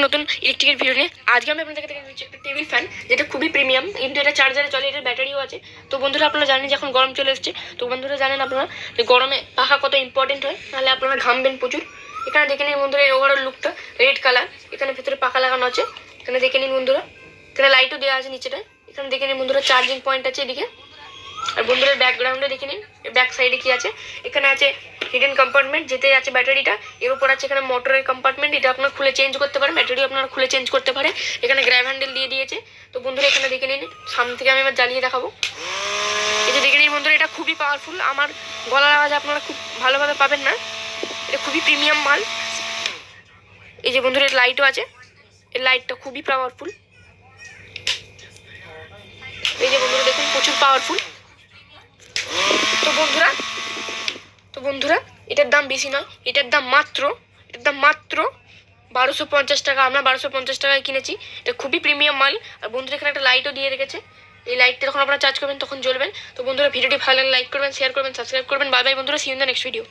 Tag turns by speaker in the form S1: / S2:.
S1: নতুন ইলেকট্রিকের ভিডিও নিয়ে। আজকে আমি আপনাদের কাছে দিচ্ছি একটা টেবিল ফ্যান, যেটা খুবই প্রিমিয়াম, কিন্তু এটা চার্জারে চলে, এটার ব্যাটারিও আছে। তো বন্ধুরা আপনারা জানেন যে এখন গরম চলে এসছে, তো বন্ধুরা জানেন আপনারা যে গরমে পাখা কত ইম্পর্টেন্ট হয়, নাহলে আপনারা ঘামবেন প্রচুর। এখানে দেখে নিন বন্ধুরা, এই ওভারঅল লুকটা রেড কালার, এখানে ভেতরে পাখা লাগানো আছে, এখানে দেখে নিন বন্ধুরা, এখানে লাইটও দেওয়া আছে নিচেটা, এখানে দেখে নিন বন্ধুরা চার্জিং পয়েন্ট আছে এদিকে। আর বন্ধুরা ব্যাকগ্রাউন্ডে দেখে নিন ব্যাক সাইডে কি আছে, এখানে আছে হিডেন কম্পার্টমেন্ট, যেতে আছে ব্যাটারিটা, এর উপর আছে এখানে মোটরের কম্পার্টমেন্ট, এটা আপনার খুলে চেঞ্জ করতে পারেন, ব্যাটারিও আপনারা খুলে চেঞ্জ করতে পারে। এখানে গ্র্যাব হ্যান্ডেল দিয়ে দিয়েছে। তো বন্ধুরা এখানে দেখে নিন, সামনে থেকে আমি এবার জ্বালিয়ে দেখাবো। এই যে দেখে নিন বন্ধুরা, এটা খুবই পাওয়ারফুল, আমার গলার আওয়াজ আপনারা খুব ভালোভাবে পাবেন না, এটা খুবই প্রিমিয়াম মাল। এই যে বন্ধুরা এর লাইটও আছে, এর লাইটটা খুবই পাওয়ারফুল। এই যে বন্ধুরা দেখুন প্রচুর পাওয়ারফুল। তো বন্ধুরা এটার দাম বেশি নয়, এটার দাম মাত্র 1250 টাকা। আমরা 1250 টাকায় কিনেছি, এটা খুবই প্রিমিয়াম মাল। আর বন্ধুরা এখানে একটা লাইটও দিয়ে রেখেছে, এই লাইটটা যখন আপনারা চার্জ করবেন তখন জ্বলবেন। তো বন্ধুরা ভিডিওটি ভালো লাগলে লাইক করবেন, শেয়ার করবেন, সাবস্ক্রাইব করবেন। বাই বাই বন্ধুরা, see you in the next video.